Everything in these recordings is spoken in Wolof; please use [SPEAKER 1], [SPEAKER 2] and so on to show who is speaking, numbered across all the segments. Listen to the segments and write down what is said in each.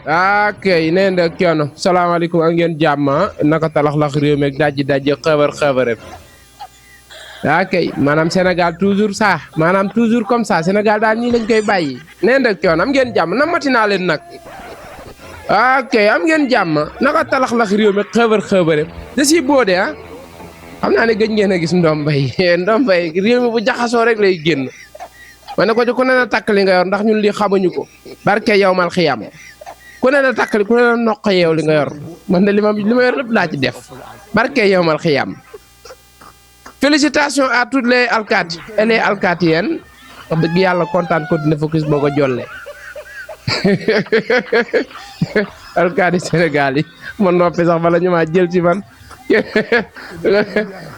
[SPEAKER 1] kay neen da kiono salaamaaleykum ak ngeen jàmm naka talax-lax réew meeg dajji xebar kay maanaam Sénégal toujours ça maanaam toujours comme ça Sénégal daal ñii lañ koy bàyyi neen da kiono am ngeen jàmm na matinaa leen nag kay am ngeen jàmm naka talax-lax réew meeg xebar da si boode xam naa ne gëj ngeen a gis ndombay ndombay réew mi bu jaxasoo rek lay génn ma ne ko ci ku ne na takk li nga yor ndax ñun lii xamuñu ko barke yow mal xiyam ku ne na takk ku ne na noq yeew li nga yor man de li ma yor lépp laa ci def barke yow mal xiyam félicitations à toutes les alkaati et les alkaatiyennes wax dëgg yàlla kontaan continuer focus boo ko jolle alkaati Sénégal yi man noppi sax bala ñu maa jël ci man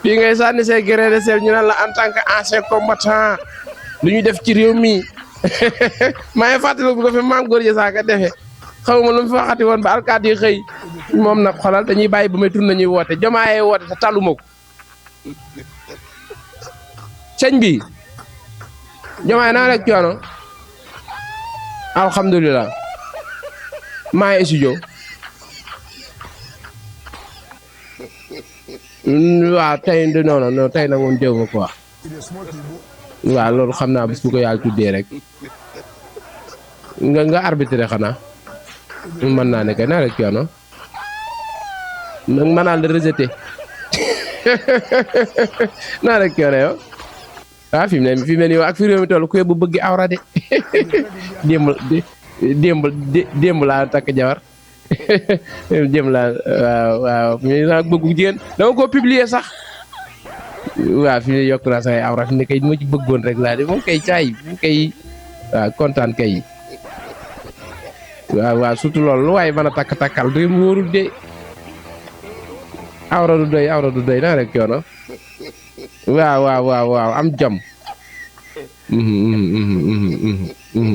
[SPEAKER 1] fii ngay sànni say grain de sel ñu naan la en tant que ancien combattant lu ñu def ci réew mi maa ngi fàttaliku ko fi maam góor ji saaka defee xawma lu mu fi waxati woon ba alkaat yi xëy moom nag xolal dañuy bàyyi ba may tur nañuy woote jomaayee woote te taluma ko sëñ bi jomaay naa rek coono alhamdulilah maa ngi studio waaw tey non tey nag moom déw ma ko wax waaw loolu xam naa bis bu ko yàlla tuddee rek nga arbitré xanaa mën naa ne kay naa rek coono mën naa la rejeté naa rek coono yow fi mu ne yow ak fi réew mi toll ku bu bëgg awra de démb laa takk jabar démb laa waaw mi naa bëggu jigéen dama ko publier sax waaw fi ne yokk naa say awra fi ne kay ma ci bëggoon rek laa de moom kay caay moom kay waaw kontaan kay waaw surtout loolu lu waaye mën a takkal du mu wóorul de awra du doy naa rek coono waaw am jom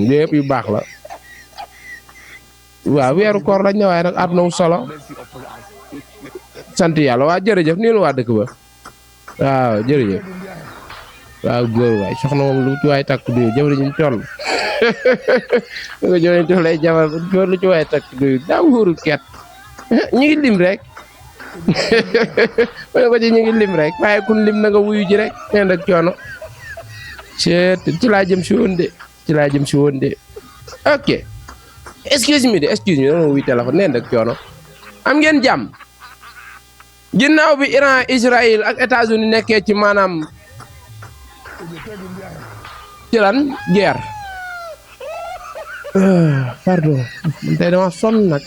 [SPEAKER 1] yëpp yu baax la waaw weeru koor lañ ne waaye nag àdduna wu solo sant yàlla waa jërëjëf nii la waa dëkk ba waaw jërëjëf waaw góor waay soxna moom lu ci waay takk duyu jabar ñu toll nga jëlee toll ay jabar góor lu ci waay takk duyu daa wóorul ket ñu ngi lim rek ma ne ko ci ñu ngi lim rek waaye kun lim na nga wuyu ji rek neen rek coono ci laa jëm si woon de ok excuse me dama wuy téléphone neen rek coono am ngeen jàmm ginnaaw bi Iran Israël ak États-Unis nekkee ci maanaam ci lan guerre pardon tey dama sonn nag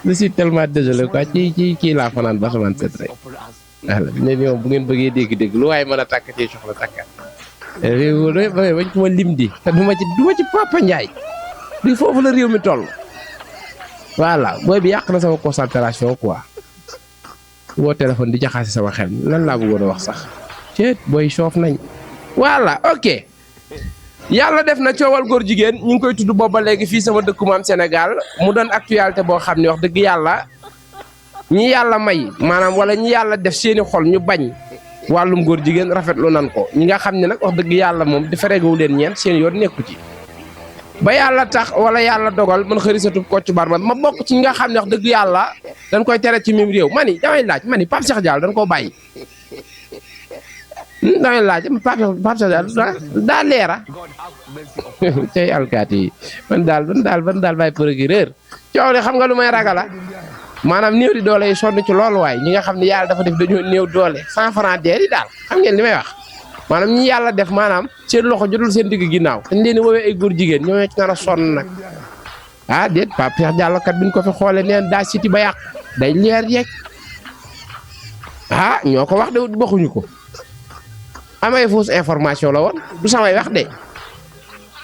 [SPEAKER 1] je suis tellement désolé quoi ci kii laa fanaan ba saman set rek ne ni moom bu ngeen bëggee dégg lu waaye mën a takk ci soxla takka bañ ko ma lim di te du ma ci Papa Ndiaye di foofu la réew mi toll voilà booy bi yàq na sama concentration quoi woo téléphone di jaxase sama xel lan laa bëggoon a wax sax ceet booy soof nañ voilà ok yàlla def na coowal góor jigéen ñu ngi koy tudd boobu ba léegi fii sama dëkku maam Sénégal mu doon actualité boo xam ne wax dëgg yàlla ñi yàlla may maanaam wala ñi yàlla def seeni xol ñu bañ wàllum góor jigéen rafetlu nan ko ñi nga xam ne nag wax dëgg yàlla moom dafa regewu leen ñeent seen yoon nekku ci ba yàlla tax wala yàlla dogal man xërisatu Kocc Barma ma bokk ci ñi nga xam ne wax dëgg yàlla dañ koy tere ci mim réew mani damay laaj mani Pape Cheikh Diallo dañ koo bàyyi damay laaj Pape Cheikh Diallo daa leera tey alkaati yi man daal bàyyi procureur coow li xam nga lu may ragala maanaam néew di doole yi sonn ci loolu waaye ñi nga xam ne yàlla dafa def dañoo néew doole 100 francs deer yi daal xam ngeen li may wax maanaam ñi yàlla def maanaam seen loxo jotul seen digg ginnaaw dañ leen di woowee ay góor jigéen ñoo ci nar a sonn nag déet Pape Cheikh Diallo kat biñ ko fi xoolee neen daa siti ba yàqu day leer yeeg ñoo ko wax de waxuñu ko amay fausse information la woon du samay wax de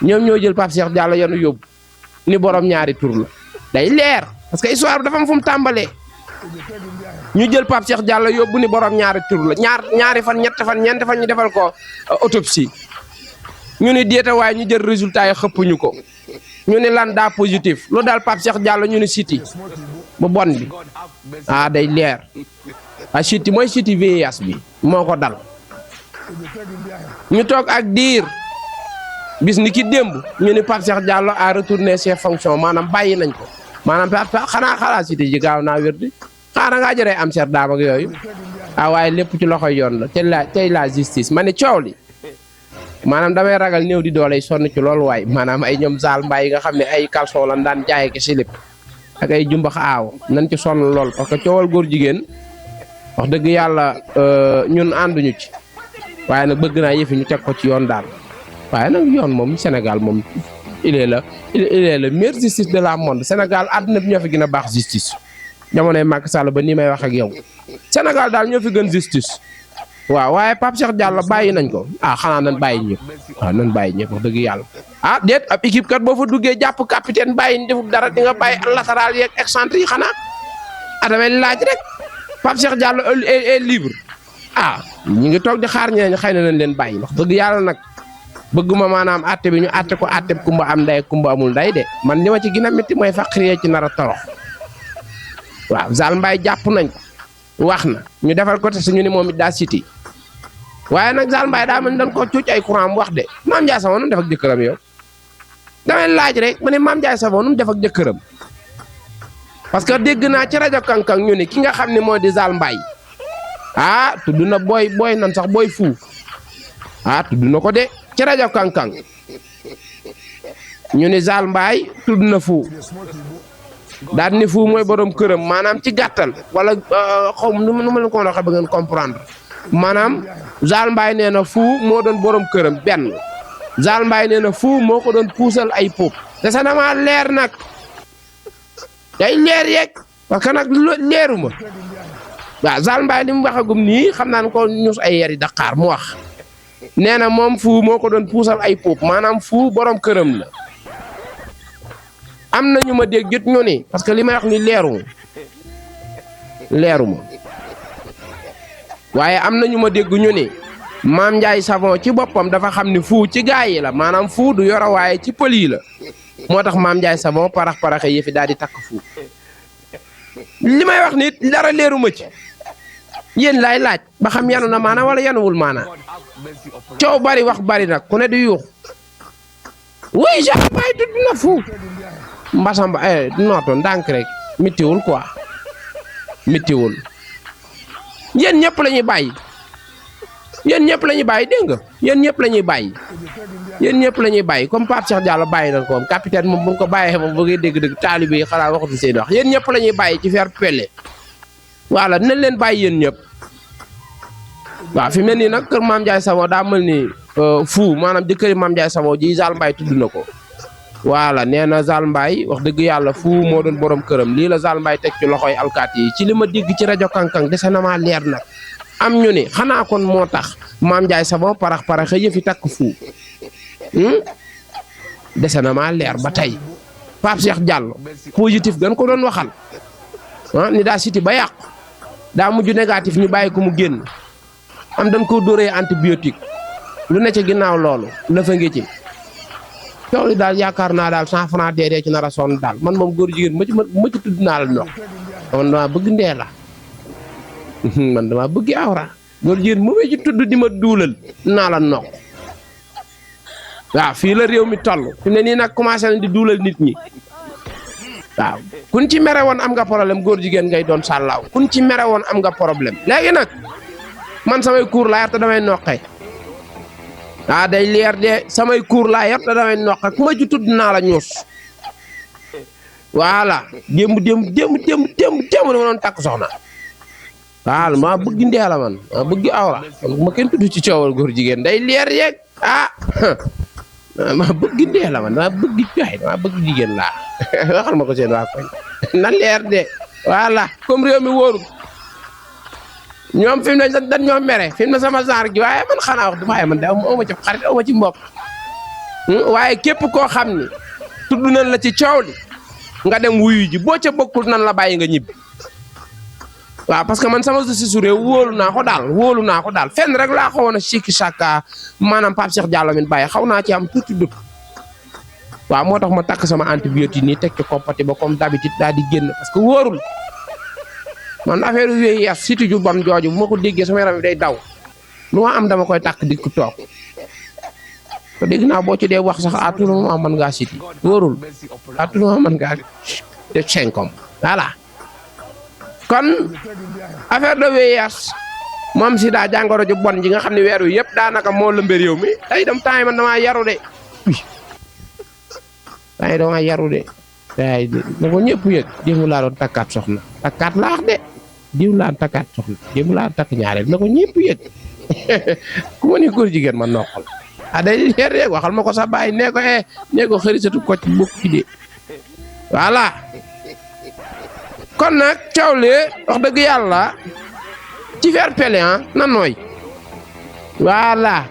[SPEAKER 1] ñoom ñoo jël Pape Cheikh Diallo yanu yóbbu ni borom ñaari tur la day leer parce que histoire bi dafa am fu mu tàmbalee ñu jël Pape Cheikh Diallo yóbbu ni borom ñaari tur la ñaari fan ñetti fan ñeenti fan ñu defal ko autopsie ñu ni déeta waaye ñu jël résultat yi xëppuñu ko ñu ni lan daa positif lu daal Pape Cheikh Diallo ñu ni siti bu bon bi day leer siti mooy siti VIH bi moo ko dal ñu toog ak diir bis ni ki démb ñu ni Pape Cheikh Diallo a retourné ses fonctions maanaam bàyyi nañ ko maanaam xanaa Cité ji gaaw naa wér di xanaa ngaa jëree am cher daam ak yooyu waaye lépp ci loxoy yoon la tey la justice ma ne coow li maanaam damay ragal néew di doole sonn ci loolu waaye maanaam ay ñoom Zal Mbaye yi nga xam ne ay caleçon lan daan jaay ak slip ak ay jumbax aaw nañ ci sonn lool parce que coowal góor jigéen wax dëgg yàlla ñun ànduñu ci waaye nag bëgg naa yëfi ñu teg ko ci yoon daal waaye nag yoon moom Sénégal moom il est le meilleur justice de la monde Sénégal àdduna bi ñoo fi gën a baax justice jamonoy Macky Sall ba nii may wax ak yow Sénégal daal ñoo fi gën justice waaw waaye Pape Cheikh Diallo bàyyi nañ ko xanaa nan bàyyi ñëpp waaw nan bàyyi ñëpp wax dëgg yàlla déet ab équipe kat boo fa duggee jàpp capitaine bàyyi ni deful dara di nga bàyyi latéral yeeg excentré yi xanaa damay laaj rek Pape Cheikh Diallo est libre ñu ngi toog di xaar ñeneen xëy na nañ leen bàyyi wax dëgg yàlla nag bëgguma maanaam àtte bi ñu àtte ko àtte kumba am nday kumba amul nday de man li ma ci gën a métti mooy faqiree ci nar a torox waaw Zal Mbaye jàpp nañ ko wax na ñu defal ko te suñu ni moom it daa siti waaye nag Zal Mbaye daa mel dañ koo cuuc ay courant mu wax de Mame Ndiaye Savon nu mu def ak jëkkëram yow damay laaj rek ma ne Mame Ndiaye Savon nu mu def ak jëkkëram parce que dégg naa ci rajo Kankang ñu ni ki nga xam ne moo di Zal Mbaye tudd na booy nan sax booy fuu tudd na ko de ci rajo Kankang ñu ni Zal Mbaye tudd na fuu daal ni fuu mooy borom këram maanaam ci gàttal wala xaw nu ma leen ko waxee ba ngeen comprendre maanaam Zal Mbaye nee na fuu moo doon borom këram benn Zal Mbaye nee na fuu moo ko doon puusal ay puub te sa dama leer nag day leer yeeg parce que nag leeruma waaw Zal Mbaye li mu waxagum nii xam naa ne ko ñus ay yeri Dakar mu wax nee na moom fuu moo ko doon puusal ay puub maanaam fuu borom këram la am na ñu ma dégg jot ñu ni parce que li may wax ni leeruma waaye am na ñu ma dégg ñu ni Mame Ndiaye Savon ci boppam dafa xam ni fuu ci gaa yi la maanaam fuu du yoro waaye ci pël yi la moo tax Mame Ndiaye Savon paraxe yëfi daal di takk fuu li may wax nit dara leeruma ci yéen laay laaj ba xam yanu na maana wala yanuwul maana coow bari wax bari nag ku ne di yuux wuy Zal Mbaye tudd na fuu mbasamba nooto ndànk rek mittiwul quoi mittiwul yéen ñëpp la ñuy bàyyi dégg nga yéen ñëpp la ñuy bàyyi comme Pape Cheikh Diallo bàyyi nañ ko moom capitaine moom bu nga ko bàyyee moom bëggee dégg-dégg taalibe yi xalaat waxatu seen wax yéen ñëpp la ñuy bàyyi ci faire pelle voilà dinañ leen bàyyi yéen ñëpp waaw fi mel nii nag kër Mame Ndiaye Savon daa mel ni fuu maanaam jëkkëri Mame Ndiaye Savon ji Zal Mbaye tudd na ko voilà nee na Zal Mbaye wax dëgg yàlla fuu moo doon borom këram lii la Zal Mbaye teg ci loxoy alkaati yi ci li ma dégg ci rajo Kankang dese na maa leer nag am ñu ni xanaa kon moo tax Mame Ndiaye Savon parax yëfi takk fuu dese na maa leer ba tey Pape Cheikh Diallo positif gën ko doon waxal ni daa siti ba yàqu daa mujj négatif ñu bàyyi ko mu génn am dañ ko dóoree antibiotique lu ne ci ginnaaw loolu la fa ngi ci coow li daal yaakaar naa daal 100 francs deedee ci nar a sonn daal man moom góor jigéen ma ci tudd naa la ndox man damaa bëgg ndee la man damaa bëgg awra góor jigéen mu ma ci tudd di ma duulal naa la ndox waaw fii la réew mi toll fi ne nii nag commencé nañ di duulal nit ñi waaw kun ci mere woon am nga problème góor jigéen ngay doon sàllaaw kun ci mere woon am nga problème léegi nag man samay cours laa yor te damay noqe day leer de samay cours laa yor te damay noqe ku ma ci tudd naa la ñuus voilà démb dama doon takk soxna waaw maa bëgg ndee la man maa bëgg awra ma kenn tudd ci coowal góor jigéen day leer yeeg maa bëgg ndee la man maa bëgg joxe maa bëgg jigéen laa waxal ma ko seen waa koñ na leer de voilà comme réew mi wóorul ñoom fi mu ne dañ ñoo mere fi mu ne sama genre gi waaye man xanaa wax waaye man de aw ma ci xarit aw ma ci mbokk waaye képp koo xam ni tudd nañ la ci coow li nga dem wuyu ji boo ca bokkul nan la bàyyi nga ñibbi waaw parce que man sama justice su réew wóolu naa ko daal fenn rek laa xawoon a sikki sàkka maanaam Pape Cheikh Diallo min bàyyi xaw naa ci am tuuti dut waaw moo tax ma takk sama antibiotique nii teg ci compati ba comme d'habitude daal di génn parce que wóorul man affaire yooyu yas siti ju bam jooju bu ma ko déggee sama yaram bi day daw lu ma am dama koy takk di ko toog te dégg naa boo ci dee wax sax à tout moment mën ngaa siti wóorul à tout moment mën ngaa def 5 ans voilà kon affaire de VIH moom sida jàngoro ju bon ji nga xam ne weer wi yëpp daanaka moo lëmbe réew mi tey dem temps yi man damaa yaru de temps yi damaa yaru de ay na ko ñëpp yëg démb laa doon takkaat soxna takkaat laax de diw laa takkaat soxna démb laa takk ñaareel na ko ñëpp yëg ku ma ne góor jigéen ma noqal day leer rek waxal ma ko sa baay nee ko xërisatu ko ci bokk ci de voilà kon nag coow li wax dëgg yàlla ci fair play na nooy voilà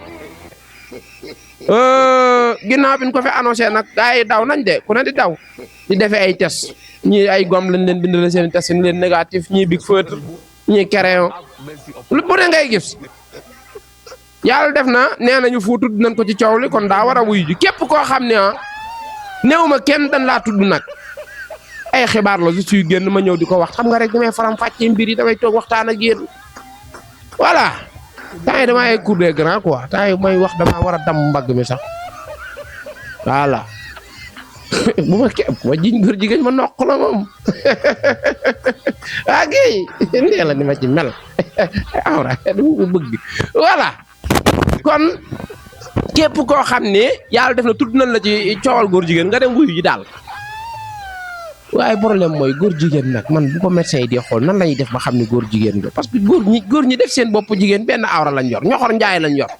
[SPEAKER 1] ginnaaw bi ñu ko fi annoncé nag gars yi daw nañ de ku ne di daw di defee ay test ñii ay gom lañ leen bindal seen test ni leen négatif ñii big feutre ñii crayon lu bu ne ngay gis yàlla def na nee nañu fu tudd nañ ko ci coow li kon daa war a wuyu ji képp koo xam ne néew ma kenn dañ laa tudd nag ay xibaar la su suy génn ma ñëw di ko wax xam nga rek damay faram fàccee mbir yi damay toog waxtaan ak yéen voilà temps yi damaa ay cours des grands quoi temps yi may wax damaa war a damm mbagg mi sax voilà bu ma jiñ góor jigéen ma noq la moom waa kay nee la ni ma ci mel awra dama ko bëgg voilà kon képp koo xam ne yàlla def na tudd nañ la ci coowal góor jigéen nga dem wuyu ji daal waaye problème mooy góor jigéen nag man bu ko médecin yi di xool nan lañuy def ba xam ne góor jigéen nga parce que góor ñi def seen bopp jigéen benn awra lañ yor ñoxor njaay lañ yor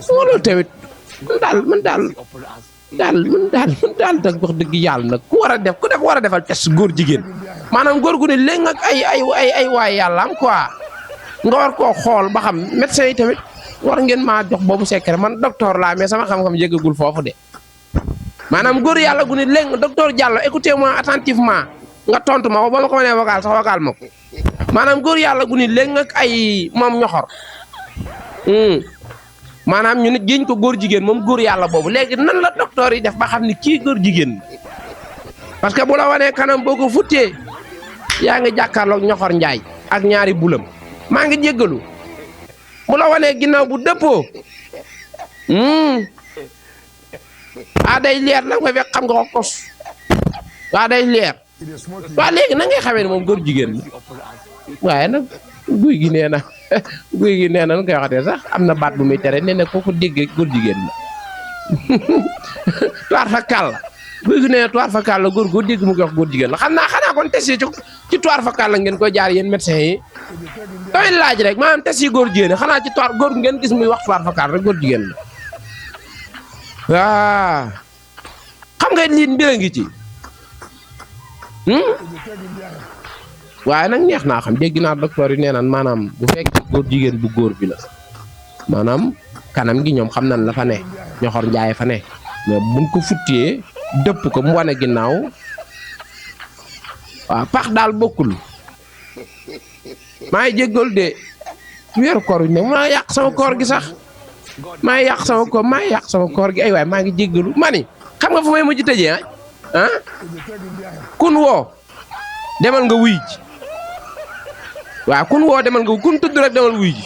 [SPEAKER 1] loolu tamit man daal dag wax dëgg yàlla nag ku war a defal test góor jigéen maanaam góor gu ne léegi ak ay waay yàlla am quoi nga war koo xool ba xam médecin yi tamit war ngeen maa jox boobu secret man docteur laa mais sama xam-xam yëggagul foofu de maanaam góor yàlla gu ne léegi docteur Diallo écoutez-moi attentivement nga tontu ma ko ba ma ko mënee vocal sax vocal ma ko maanaam góor yàlla gu ne léegi ak ay moom ñoxor maanaam ñu nit jiñ ko góor jigéen moom góor yàlla boobu léegi nan la docteur yi def ba xam ni kii góor jigéen parce que bu la wanee kanam boo ko futtee yaa ngi jàkkaarloog ñoxor njaay ak ñaari bulam maa ngi jéggalu bu la wanee ginnaaw bu dëppoo day leer la nga fekk xam nga ko kos day leer léegi na ngay xamee ne moom góor jigéen la waaye nag guy gi nee na nu koy waxatee sax am na baat bu muy tere nee na koo ko déggee góor jigéen la tuwaar fa kàll la guy gi nee na tuwaar fa kàll la góor dégg mu koy wax góor jigéen la xanaa kon test yi ci tuwaar fa kàll la ngeen koy jaar yéen médecin yi damay laaj rek maanaam test yi góor jigéen xanaa ci tuwaar góor ngeen gis muy wax tuwaar fa kàll rek góor jigéen la waaw xam nga lii mbir a ngi ci waaye nag neex naa xam dégg naa docteur yi nee naan maanaam bu fekkee góor jigéen bu góor bi la maanaam kanam gi ñoom xam nañ la fa ne ñoxor njaay fa ne mais buñ ko futtee dëpp ko mu wane ginnaaw waaw pax daal bokkul maa ngi jéggal de weeru koor wi ne maa yàq sama koor gi sax maa ngi yàq sama koor gi ay waay maa ngi jéggalu ma ni xam nga fu may mujj tëjee kun woo demal nga wuy ji waaw kun woo demal nga kun tudd rek demal wuy ji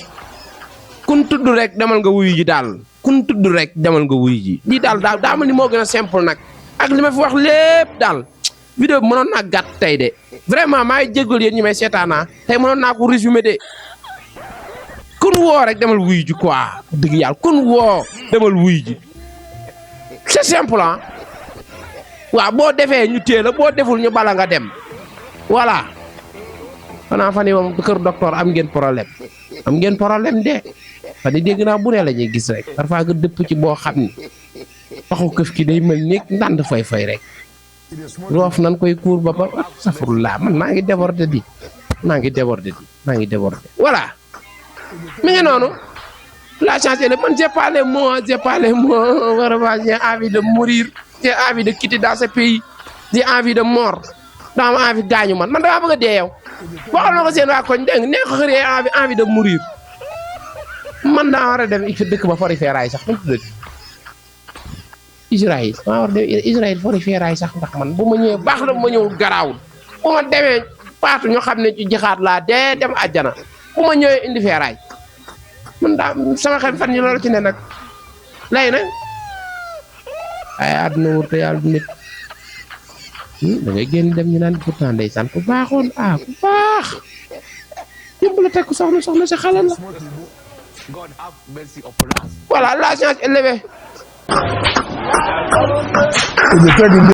[SPEAKER 1] kun tudd rek demal nga wuy ji daal kun tudd rek demal nga wuy ji lii daal daa mel ni moo gën a simple nag ak li ma fi wax lépp daal vidéo bi mënoon naa gàtt tey de vraiment maa ngi jéggal yéen ñi may seetaanaa tey mënoon naa ko résumé de kun woo rek demal wuy ji quoi dëgg yàlla kun woo demal wuy ji c'est simple waaw boo defee ñu téye la boo deful ñu bala nga dem voilà xanaa fan yii moom kër docteur am ngeen problème de fan yii dégg naa bu ne la ñuy gis rek parfois nga dëpp ci boo xam ni waxu këf ki day mel ni ndànd fay rek roof nan koy kuur ba safurlaa man maa ngi débordé voilà mi ngi noonu la chance est man j'ai pas les mots vraiment j'ai envie de mourir j'ai envie de quitter dans ce pays j'ai envie de mort dama am envie gaañu man damaa bëgg a dee yow waxal na ko seen waa koñ dégg nga nee ko xëree envie de mourir man daa war a dem dëkk ba fori feeraay sax nu tuddati Israël maa war a dem Israël fori feeraay sax ndax man bu ma ñëwee baax la bu ma ñëwul garaawul bu ma demee paatu ñu xam ne ci jixaat laa dee dem àjjana bu ma ñëwee indi feeraay man daa sama xel fan yi loolu ci ne nag lay na ay àdduna wër te yàlla du nit da ngay génn dem ñu naan pourtant ndeysaan ku baaxoon ku baax yëpp la tekk soxna si xale la voilà la science élevée